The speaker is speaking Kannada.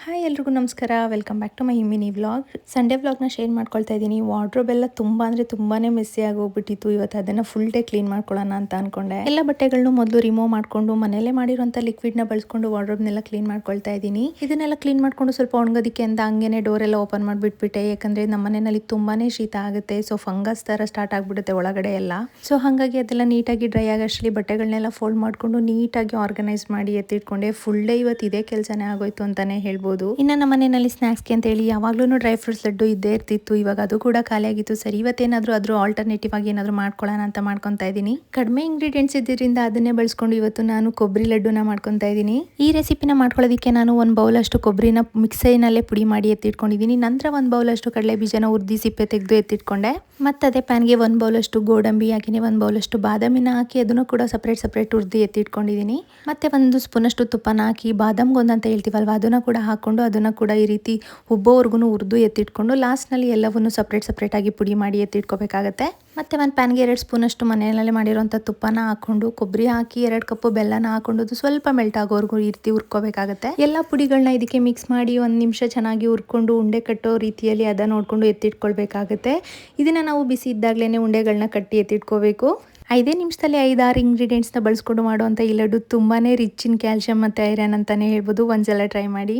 ಹಾಯ್ ಎಲ್ರಿಗೂ ನಮಸ್ಕಾರ. Welcome back to my mini vlog. Sunday ವ್ಲಾಗ್ನ ಶೇರ್ ಮಾಡ್ಕೊಳ್ತಾ ಇದ್ದೀನಿ. ವಾರ್ಡ್ರೋಬ್ ಎಲ್ಲ ತುಂಬ ಅಂದರೆ ತುಂಬಾ ಮೆಸ್ಸಿ ಆಗೋಗ್ಬಿಟ್ಟಿತ್ತು. ಇವತ್ತು ಅದನ್ನು ಫುಲ್ ಡೇ ಕ್ಲೀನ್ ಮಾಡ್ಕೊಳ್ಳೋಣ ಅಂತ ಅಂದ್ಕೊಂಡೆ. ಎಲ್ಲ ಬಟ್ಟೆಗಳನ್ನು ಮೊದಲು ರಿಮೂವ್ ಮಾಡಿಕೊಂಡು ಮನೆಯಲ್ಲೇ ಮಾಡಿರೋಂಥ ಲಿಕ್ವಿಡ್ನ ಬಳಸ್ಕೊಂಡು ವಾರ್ಡ್ರೋಬ್ನೆಲ್ಲ ಕ್ಲೀನ್ ಮಾಡ್ಕೊಳ್ತಾ ಇದ್ದೀನಿ. ಇದನ್ನೆಲ್ಲ ಕ್ಲೀನ್ ಮಾಡ್ಕೊಂಡು ಸ್ವಲ್ಪ ಒಣಗೋದಕ್ಕೆ ಅಂತ ಹಂಗೇನೆ ಡೋರ್ ಎಲ್ಲ ಓಪನ್ ಮಾಡಿಬಿಟ್ಬಿಟ್ಟೆ. ಯಾಕಂದರೆ ನಮ್ಮ ಮನೆಯಲ್ಲಿ ತುಂಬಾ ಶೀತ ಆಗುತ್ತೆ. ಸೊ ಫಂಗಸ್ ಥರ ಸ್ಟಾರ್ಟ್ ಆಗಿಬಿಡುತ್ತೆ ಒಳಗಡೆ ಎಲ್ಲ. ಸೊ ಹಾಗಾಗಿ ಅದೆಲ್ಲ ನೀಟಾಗಿ ಡ್ರೈ ಆಗೋಷ್ಟರಲ್ಲಿ ಬಟ್ಟೆಗಳನ್ನೆಲ್ಲ ಫೋಲ್ಡ್ ಮಾಡಿಕೊಂಡು ನೀಟಾಗಿ ಆರ್ಗನೈಸ್ ಮಾಡಿ ಎತ್ತಿಟ್ಕೊಂಡೆ. ಫುಲ್ ಡೇ ಇವತ್ತು ಇದೇ ಕೆಲಸನೇ ಆಗೋಯ್ತು ಅಂತಲೇ ಹೇಳ್ಬೋದು. ಇನ್ನು ನಮ್ಮ ಮನೆಯಲ್ಲಿ ಸ್ನ್ಯಾಕ್ಸ್ಗೆ ಅಂತ ಹೇಳಿ ಯಾವಾಗ್ಲೂ ಡ್ರೈ ಫ್ರೂಟ್ಸ್ ಲಡ್ಡು ಇದ್ದೇ ಇರ್ತಿತ್ತು. ಇವಾಗ ಅದು ಕೂಡ ಖಾಲಿ ಆಗಿತ್ತು. ಸರಿ ಇವತ್ತೇನಾದ್ರೂ ಅದ್ರ ಆಲ್ಟರ್ನೇಟಿವ್ ಆಗಿ ಏನಾದ್ರು ಮಾಡ್ಕೊಳ್ಳೋಣ ಅಂತ ಮಾಡ್ಕೊತಾ ಇದ್ದೀನಿ. ಕಡಿಮೆ ಇಂಗ್ರೀಡಿಯೆಂಟ್ಸ್ ಇದ್ದಿದ್ದರಿಂದ ಅದನ್ನೇ ಬಳಸ್ಕೊಂಡು ಇವತ್ತು ನಾನು ಕೊಬ್ಬರಿ ಲಡ್ಡುನ ಮಾಡ್ಕೊತಾ ಇದ್ದೀನಿ. ಈ ರೆಸಿಪಿನ ಮಾಡ್ಕೊಳ್ಳೋದಕ್ಕೆ ನಾನು ಒಂದು ಬೌಲ್ ಅಷ್ಟು ಕೊಬ್ಬರಿನ ಮಿಕ್ಸಿನಲ್ಲೇ ಪುಡಿ ಮಾಡಿ ಎತ್ತಿಟ್ಕೊಂಡಿದ್ದೀನಿ. ನಂತರ ಒಂದು ಬೌಲ್ ಅಷ್ಟು ಕಡಲೆ ಬೀಜನ ಉರ್ದಿ ಸಿಪ್ಪೆ ತೆಗೆದು ಎತ್ತಿಟ್ಕೊಂಡೆ. ಮತ್ತೆ ಅದೇ ಪ್ಯಾನ್ಗೆ ಒಂದು ಬೌಲ್ ಅಷ್ಟು ಗೋಡಂಬಿ ಹಾಕಿನಿ, ಒಂದು ಬೌಲ್ ಅಷ್ಟು ಬಾದಾಮಿನ ಹಾಕಿ ಅದನ್ನು ಕೂಡ ಸಪ್ರೇಟ್ ಉರ್ದಿ ಎತ್ತಿಟ್ಕೊಂಡಿದ್ದೀನಿ. ಮತ್ತೆ ಒಂದು ಸ್ಪೂನ್ ಅಷ್ಟು ತುಪ್ಪನ ಹಾಕಿ ಬಾದಾಮ್ ಗೊಂದ್ ಅಂತ ಹೇಳ್ತೀವಲ್ವಾ ಅದನ್ನ ಕೂಡ ಹಾಕೊಂಡು ಅದನ್ನ ಕೂಡ ಈ ರೀತಿ ಉಬ್ಬೋವರೆಗೂ ಹುರಿದು ಎತ್ತಿಟ್ಕೊಂಡು ಲಾಸ್ಟ್ನಲ್ಲಿ ಎಲ್ಲವನ್ನು ಸಪ್ರೇಟ್ ಆಗಿ ಪುಡಿ ಮಾಡಿ ಎತ್ತಿಟ್ಕೋಬೇಕಾಗತ್ತೆ. ಮತ್ತೆ ಒಂದು ಪ್ಯಾನ್ಗೆ 2 ಸ್ಪೂನ್ ಅಷ್ಟು ಮನೆಯಲ್ಲೇ ಮಾಡಿರೋಂಥ ತುಪ್ಪನ ಹಾಕೊಂಡು ಕೊಬ್ಬರಿ ಹಾಕಿ 2 ಕಪ್ ಬೆಲ್ಲನ ಹಾಕೊಂಡು ಅದು ಸ್ವಲ್ಪ ಮೆಲ್ಟ್ ಆಗೋವರೆಗೂ ಈ ರೀತಿ ಹುರ್ಕೋಬೇಕಾಗತ್ತೆ. ಎಲ್ಲ ಪುಡಿಗಳನ್ನ ಇದಕ್ಕೆ ಮಿಕ್ಸ್ ಮಾಡಿ 1 ನಿಮಿಷ ಚೆನ್ನಾಗಿ ಹುರ್ಕೊಂಡು ಉಂಡೆ ಕಟ್ಟೋ ರೀತಿಯಲ್ಲಿ ಅದನ್ನ ನೋಡ್ಕೊಂಡು ಎತ್ತಿಟ್ಕೊಳ್ಬೇಕಾಗತ್ತೆ. ಇದನ್ನ ನಾವು ಬಿಸಿ ಇದ್ದಾಗಲೇ ಉಂಡೆಗಳನ್ನ ಕಟ್ಟಿ ಎತ್ತಿಟ್ಕೋಬೇಕು. 5 ನಿಮಿಷದಲ್ಲಿ 5-6 ಇಂಗ್ರೀಡಿಯೆಂಟ್ಸ್ನ ಬಳಸ್ಕೊಂಡು ಮಾಡುವಂಥ ಈ ಲಡ್ಡು ತುಂಬಾ ರಿಚ್ ಇನ್ ಕ್ಯಾಲ್ಶಿಯಂ ಮತ್ತು ಐರನ್ ಅಂತಲೇ ಹೇಳ್ಬೋದು. ಒಂದ್ಸಲ ಟ್ರೈ ಮಾಡಿ.